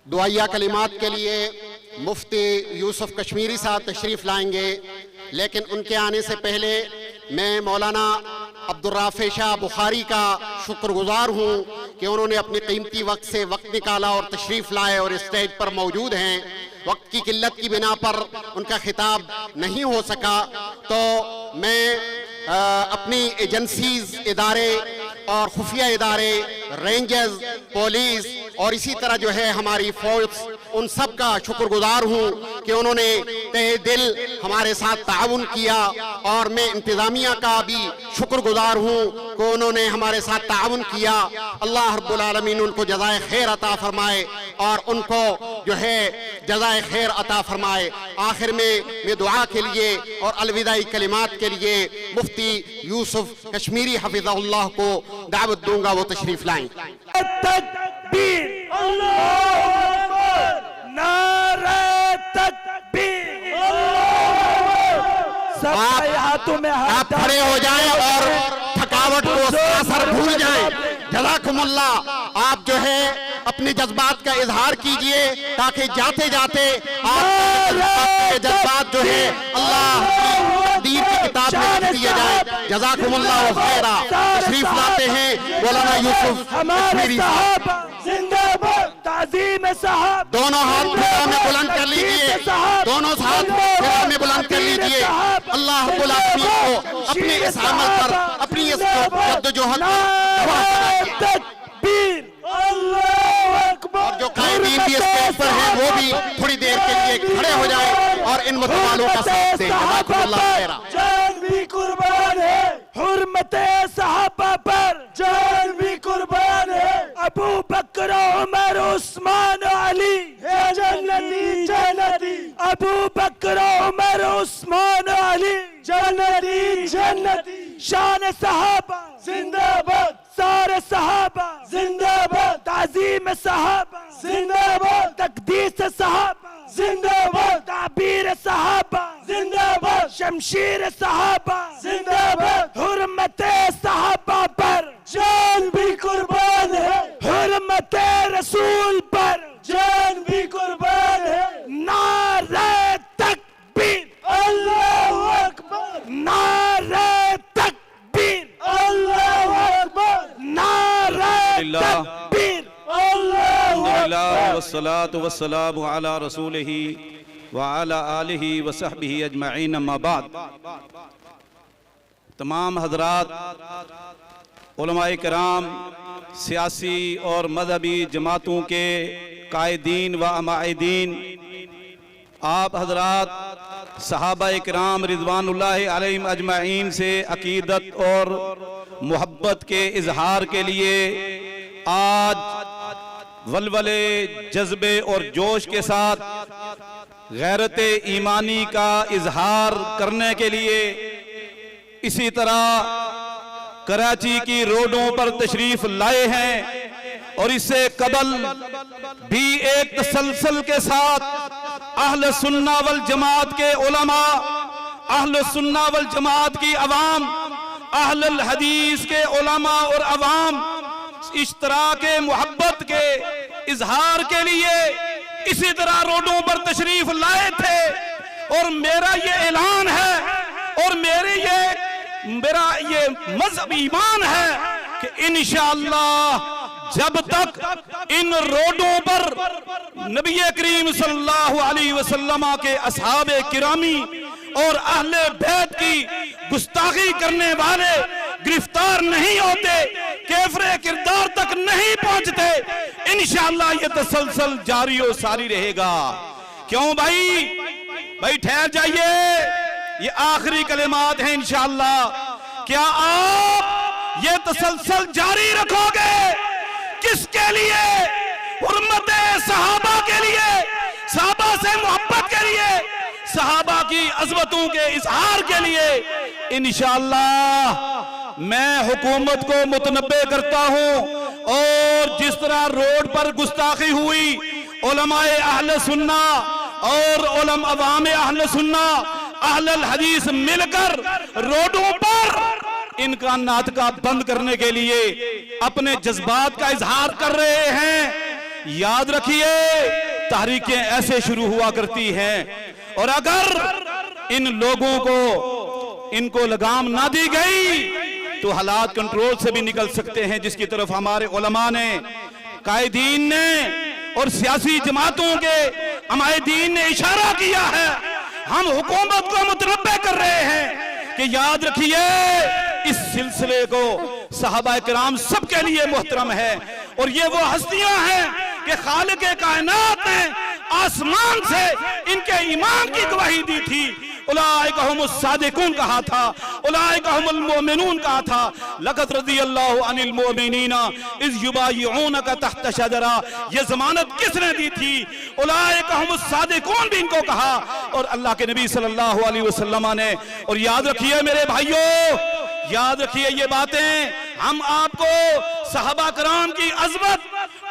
दुआया कलिमात के लिए मुफ्ती यूसुफ कश्मीरी साहब तशरीफ़ लाएंगे, लेकिन उनके आने से पहले मैं मौलाना अब्दुर्राफ़े शाह बुखारी का शुक्रगुजार हूँ कि उन्होंने अपने कीमती वक्त से वक्त निकाला और तशरीफ़ लाए और स्टेज पर मौजूद हैं। वक्त की किल्लत की बिना पर उनका खिताब नहीं हो सका, तो मैं अपनी एजेंसीज, इदारे और खुफिया इदारे, रेंजर्स, पुलिस और इसी तरह जो है हमारी फोर्स, उन सब का शुक्रगुजार हूँ कि उन्होंने तहे दिल हमारे साथ ताउन किया। और मैं इंतज़ामिया का भी शुक्रगुजार हूँ कि उन्होंने हमारे साथ ताउन किया। अल्लाह रब्बुल आलमीन उनको जज़ाए खैर अता फरमाए और उनको जो है जज़ाए खैर अता फरमाए। आखिर में मैं दुआ के लिए और अलविदाई कलिमात के लिए मुफ्ती यूसुफ कश्मीरी हफिज़हुल्लाह को दावत दूंगा, वो तशरीफ लाएं। तकबीर, अल्लाहू अकबर, नारे तकबीर, सब हाथों में आप खड़े हो जाएं और थकावट को सरासर भूल जाएं। जज़ाकुमुल्लाह। आप जो है अपने जज्बात का इजहार कीजिए ताकि जाते जाते आपके जज्बात जो है अल्लाह दीन की किताब में लिख दिए जाए। जज़ाकुमुल्लाह खैरा। तशरीफ लाते हैं मौलाना यूसुफ कश्मीरी साहब। जिंदाबाद, ताज़ीम साहब। दोनों हाथ फिजा में बुलंद कर लीजिए, दोनों हाथ फिजा में बुलंद कर लीजिए। अल्लाह रब्बुल आलमीन को अपने इस अमल पर, अपनी इस जद्दोजहद तकबीर, अल्लाहू अकबर। और जो कायदीन भी स्टेज पर हैं वो भी थोड़ी देर के लिए खड़े हो जाएं और इन मुतवालों का साथ दें। जज़ाकुमुल्लाह खैरा। जान भी कुर्बान है, हुर्मते सहाबा पर जान भी कुर्बान है। अबू बकर, उमर, उस्मान, अली है जन्नती जन्नती। अबू बकर, उमर, उस्मान, अली जन्नती जन्नती। शान सहाबा जिंदाबाद, सारे सहाबा जिंदाबाद, ताज़ीम सहाबा जिंदाबाद, तकदीस सहाबा जिंदाबाद, ताबीर सहाबा जिंदाबाद, शमशीर सहाबा जिंदाबाद। हुर्मते सहाबा पर जान भी कुर्बान है, हुर्मते रसूल पर जान भी कुर्बान है। नारे तकबीर, अल्लाहू अकबर, नारे तकबीर, अल्लाहू अकबर, नारे तकबीर, अल्लाहू अकबर। वस्सलातु वस्सलामु अला रसूलिही व अला आलिही व सहबिही अजमईन, अम्मा बाद। तमाम हजरात, उलमाए किराम, सियासी और मजहबी जमातों के कायदीन व अमायदीन, आप हजरात सहाबा किराम रिज़वानुल्लाहि अलैहिम अजमईन से अकीदत और मोहब्बत के इजहार के लिए आज वलवले, जज्बे और जोश के साथ गैरत ईमानी का इजहार करने के लिए इसी तरह कराची की रोडों पर तशरीफ लाए हैं। और इससे कबल भी एक तसलसल के साथ अहले सुन्ना वल जमात के उलमा, अहले सुन्ना वल जमात की अवाम, अहले हदीस के उलमा और अवाम इस तरह के मोहब्बत के इजहार के लिए इसी तरह रोडों पर तशरीफ लाए थे। और मेरा ये ऐलान है और मेरा ये मजहब ईमान है कि इंशाअल्लाह जब तक इन रोडों पर नबी करीम सल्लल्लाहु अलैहि वसल्लम के असहाबे किरामी और अहले बैत की गुस्ताखी करने वाले गिरफ्तार नहीं होते, केफरे किरदार तक नहीं पहुंचते, इंशाअल्लाह ये तसलसल जारी और सारी रहेगा। क्यों भाई ठहर जाइए, ये आखिरी कलिमात हैं इंशाअल्लाह। क्या आप ये तसलसल जारी रखोगे? किसके लिए? हुर्मते सहाबा के लिए, सहाबा से मोहब्बत के लिए, सहाबा की अज़मतों के इजहार के लिए। इंशाअल्लाह मैं हुकूमत को मुतनब्बे करता हूं और जिस तरह रोड पर गुस्ताखी हुई, उलमाए अहले सुन्ना और अवामे अहले सुन्ना, अहले हदीस मिलकर रोडों पर इनका नाटका बंद करने के लिए अपने जज्बात का इजहार कर रहे हैं। याद रखिए तहरीकें ऐसे शुरू हुआ करती हैं, और अगर इन लोगों को इनको लगाम ना दी गई तो हालात कंट्रोल से भी निकल सकते हैं, जिसकी तरफ हमारे उलमा ने, कायदीन ने और सियासी जमातों के अमायदीन ने इशारा किया है। हम हुकूमत को मुतनब्बे कर रहे हैं कि याद रखिए इस सिलसिले को सहाबा किराम सबके लिए मुहतरम है, और ये वो हस्तियां हैं कि खालिक कायनात ने आसमान से इनके ईमान की गवाही दी थी। उलाइका हुमुस सादिकून कहा था, उलाइका हुमुल मोमिनून कहा था। लक़द रज़ियल्लाहु अनिल मोमिनीना इज़ युबायिऊनका तहत शजरा, ये जमानत किसने दी थी? उलाइका हुमुस सादिकून भी इनको कहा, और अल्लाह के नबी सल्लल्लाहु अलैहि वसल्लम ने। और याद रखिए मेरे भाइयों, याद रखिए ये बातें हम आपको सहाबा कराम की अज़मत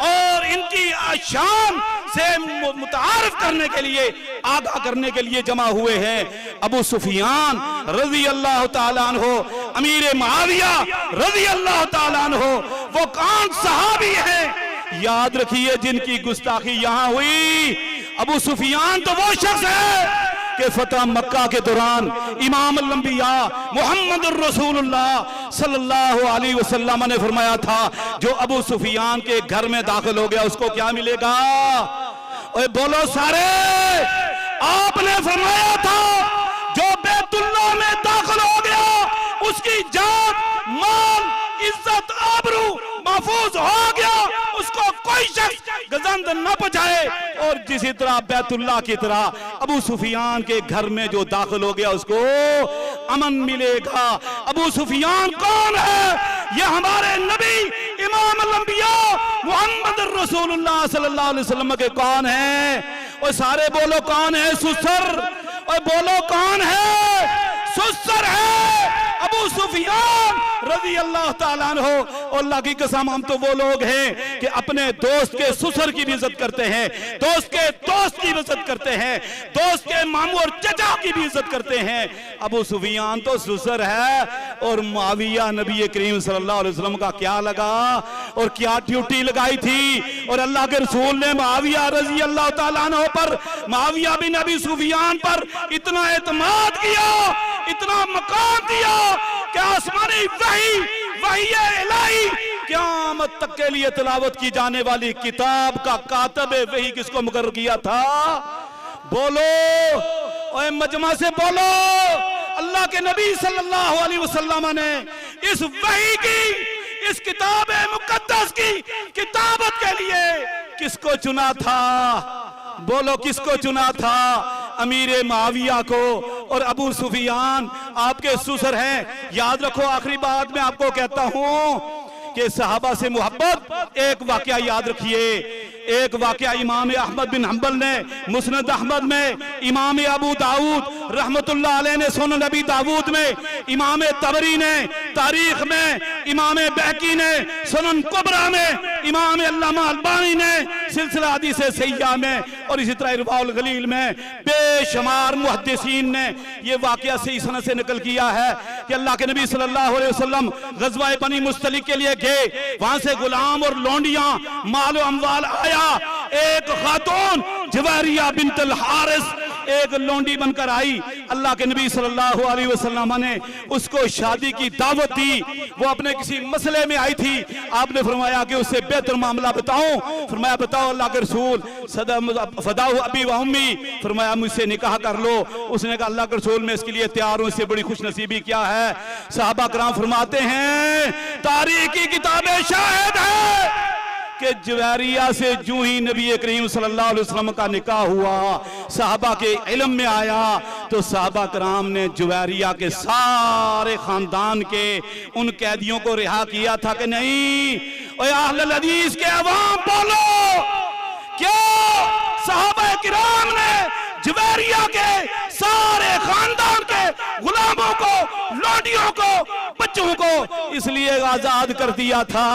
और इनकी शान से मुतारिफ करने के लिए, आगाह करने के लिए जमा हुए हैं। अबू सुफियान रज़ी अल्लाह ताला अन्हु, अमीर मुआविया रज़ी अल्लाह ताला अन्हु, वो कौन सहाबी हैं याद रखिए जिनकी गुस्ताखी यहां हुई। अबू सुफियान तो वो शख्स है कि फतह मक्का के दौरान इमाम अल-अंबिया मोहम्मद रसूलुल्लाह सल्लल्लाहु अलैहि वसल्लम ने फरमाया था, जो अबू सुफियान के घर में दाखिल हो गया उसको क्या मिलेगा? ओए बोलो सारे, आपने फरमाया था जो बैतुल्लाह में दाखिल हो गया उसकी जान, माल, इज्जत, आबरू महफूज हो गया, उसको कोई शख्स गजंद न पहुंचाए। और जिसी तरह बैतुल्लाह की तरह अबू सुफियान के घर में जो दाखिल हो गया उसको अमन मिलेगा। अबू सुफियान कौन है? ये हमारे नबी इमाम अल-अंबिया मोहम्मद रसूलुल्लाह सल्लल्लाहु अलैहि वसल्लम के कौन है? और सारे बोलो कौन है? सुसर। और बोलो कौन है? सुसर है अबू सुफियान रज़ी अल्लाह ताला अन्हु। और अल्लाह की कसम हम तो वो लोग हैं कि अपने दोस्त के सुसर की भी इज्जत करते हैं, दोस्त के दोस्त की इज्जत करते हैं, दोस्त के मामू और चचा की भी इज्जत करते हैं। अबू सुफियान तो सुसर है, और मुआविया नबी करीम सल्लल्लाहु अलैहि वसल्लम का क्या लगा और क्या ड्यूटी लगाई थी। और अल्लाह के रसूल ने मुआविया रज़ी अल्लाह ताला अन्हु पर, मुआविया बिन अबी सुफियान पर इतना एतमाद किया, इतना मकाम दिया कि आसमानी वही इलाही क़यामत तक के लिए तिलावत की जाने वाली किताब का कातब वही किसको मुकर्रर किया था? बोलो ओए मजमा से बोलो, अल्लाह के नबी सल्लल्लाहु अलैहि वसल्लम ने इस वही की, इस किताब मुकद्दस की किताबत के लिए किसको चुना था? बोलो किसको चुना था? अमीर मुआविया को। और अबू सुफियान आपके सुसर हैं। याद रखो, आखिरी बात मैं आपको कहता हूं कि सहाबा से मोहब्बत, एक वाकया याद रखिए, एक वाकया इमाम अहमद बिन हंबल ने मुस्नद अहमद में, इमाम अबू दाऊद रहमतुल्लाह अलैह ने सुनन नबी दाऊद में, इमाम तबरी ने तारीख में, इमाम बैकी ने सुनन कुबरा में, इमाम अल्लामा अलबानी ने सिलसिला हदीस सहीहा में, और इसी तरह इरवाउल गलील में बेशुमार मुहद्दिसीन ने ये वाकया सही सनद से नकल किया है कि अल्लाह के नबी सल्लल्लाहु अलैहि वसल्लम गज़वा बनी मुस्तलिक के लिए गए। वहां से गुलाम और लौंडियां, माल और अमवाल आया। एक खातून जवारिया बिनतुल हारिस एक लौंडी बनकर आई। अल्लाह के नबी सल्लल्लाहु अलैहि वसल्लम ने उसको शादी की दावत दी। वो अपने किसी मसले में आई थी। आपने फरमाया कि उससे बेहतर मामला बताऊं? फरमाया बताओ अल्लाह के रसूल। फदाहु अबी व उम्मी, फरमाया मुझसे निकाह कर लो। उसने कहा अल्लाह के रसूल मैं इसके लिए तैयार हूं, इससे बड़ी खुशनसीबी क्या है? सहाबा कराम फरमाते हैं तारीख की किताबें शाहिद है कि जवारिया से जो ही नबी करीम सल्लल्लाहु अलैहि वसल्लम का निकाह हुआ, सहाबा के इल्म में आया, तो सहाबा कराम ने जवारिया के सारे खानदान के उन कैदियों को रिहा किया था कि नहीं? और अहले हदीस के अवाम बोलो, क्या सहाबा किराम ने जवारिया के सारे खानदान के गुलामों को, लोडियों को, बच्चों को इसलिए आजाद कर दिया था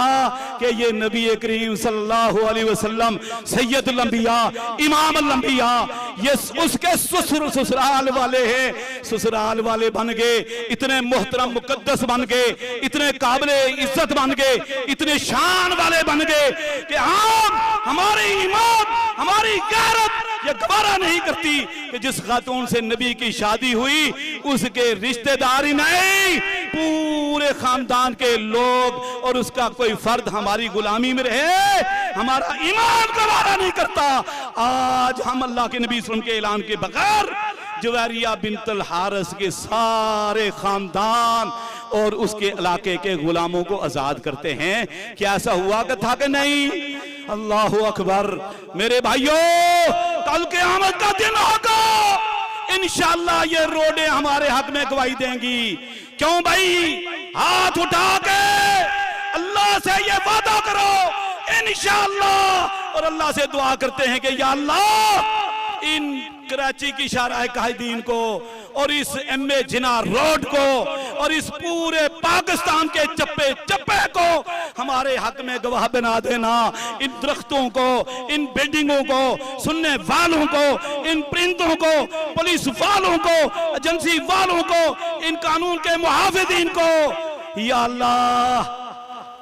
कि ये नबी करीम सल्लल्लाहु अलैहि वसल्लम सैयदुल अंबिया, इमामुल अंबिया, ये उसके ससुराल वाले हैं। ससुराल वाले बन गए, इतने मोहतरम मुकद्दस बन गए, इतने काबिले इज्जत बन गए, इतने शान वाले बन गए कि हमारी ईमान, हमारी गैरत ये गवारा नहीं करती कि जिस खातून से नबी की शादी हुई उसके रिश्तेदार ही नहीं, पूरे खानदान के लोग और उसका कोई फर्द हमारी गुलामी में रहे, हमारा ईमान गवारा नहीं करता। आज हम अल्लाह के नबी सल्लल्लाहु अलैहि वसल्लम के ऐलान के बगैर जुवैरिया बिन्तुल हारिस के सारे खानदान और उसके इलाके के गुलामों को आजाद करते हैं। क्या ऐसा हुआ था कि नहीं? अल्लाहु अकबर। मेरे भाइयों, कल क़यामत का दिन होगा, इंशाअल्लाह ये रोडें हमारे हक में गवाही देंगी। क्यों भाई? हाथ उठा के अल्लाह से ये वादा करो इंशाअल्लाह, और अल्लाह से दुआ करते हैं कि या अल्लाह इन कराची की शाहराह कायदीन को और इस एमए जिना रोड को और इस पूरे पाकिस्तान के चप्पे चप्पे को हमारे हक में गवाह बना देना। इन दरख्तों को, इन बिल्डिंगों को, सुनने वालों को, इन परिंदों को, पुलिस वालों को, एजेंसी वालों को, इन कानून के मुहाफिजीन को, या अल्लाह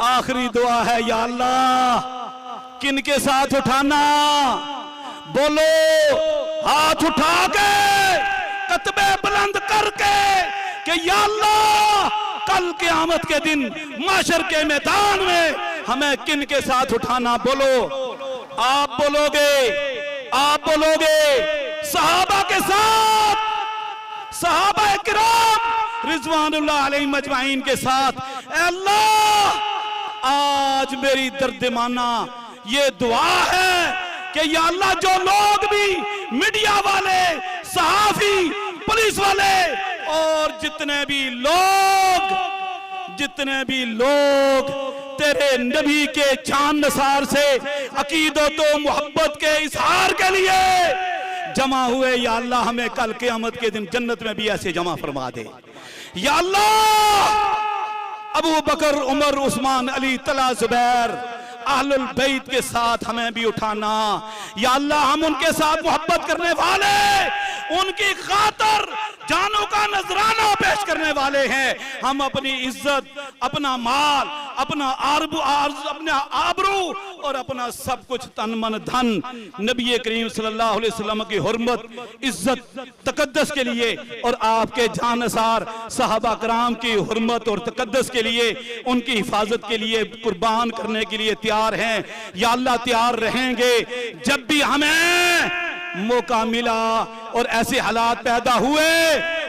आखिरी दुआ है, या अल्लाह किन के साथ उठाना? बोलो, हाथ उठा के कतबे बुलंद करके कि या अल्लाह कल क़यामत के दिन माशर के मैदान में हमें किन के साथ उठाना? बोलो, आप बोलोगे, आप बोलोगे सहाबा के साथ, सहाबा किराम रिजवानुल्लाह अलैहिम अजमाइन के साथ। ऐ अल्लाह आज मेरी दर्दमाना ये दुआ है कि या अल्लाह जो लोग भी मीडिया वाले, सहाफी, पुलिस वाले और जितने भी लोग तेरे नबी के जान नसार से अकीदत व मोहब्बत के इजहार के लिए जमा हुए, या अल्लाह हमें कल क़यामत के दिन जन्नत में भी ऐसे जमा फरमा दे। या अल्लाह अबू बकर, उमर, उस्मान, अली, तला, जुबैर, अहलुल बैत के साथ हमें भी उठाना। या अल्लाह हम उनके साथ मोहब्बत करने वाले, उनकी खातर जानों का नजराना पेश करने वाले हैं। हम अपनी इज्जत, अपना माल, अपना अपना आबरू और अपना सब कुछ तन मन धन नबी करीम सल्लल्लाहु अलैहि वसल्लम की हुर्मत, इज्जत, तकद्दस के लिए और आपके जानसार सहाबा कराम की हुर्मत और तकद्दस के लिए, उनकी हिफाजत के लिए कुर्बान करने के लिए तैयार हैं। या अल्लाह तैयार रहेंगे। जब भी हमें मौका मिला और ऐसे हालात पैदा हुए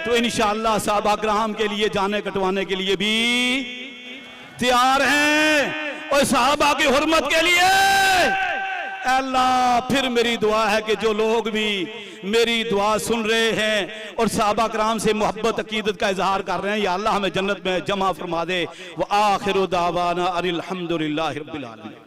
तो इंशाअल्लाह सहाबा कराम के लिए जाने कटवाने के लिए भी तैयार हैं और सहाबा की हुर्मत के लिए। अल्लाह फिर मेरी दुआ है कि जो लोग भी मेरी दुआ सुन रहे हैं और सहाबा कराम से मोहब्बत अकीदत का इजहार कर रहे हैं, या अल्लाह हमें जन्नत में जमा फरमा दे। व आखिरु दावाना अनिल हम्दुलिल्लाहि रब्बिल आलमीन।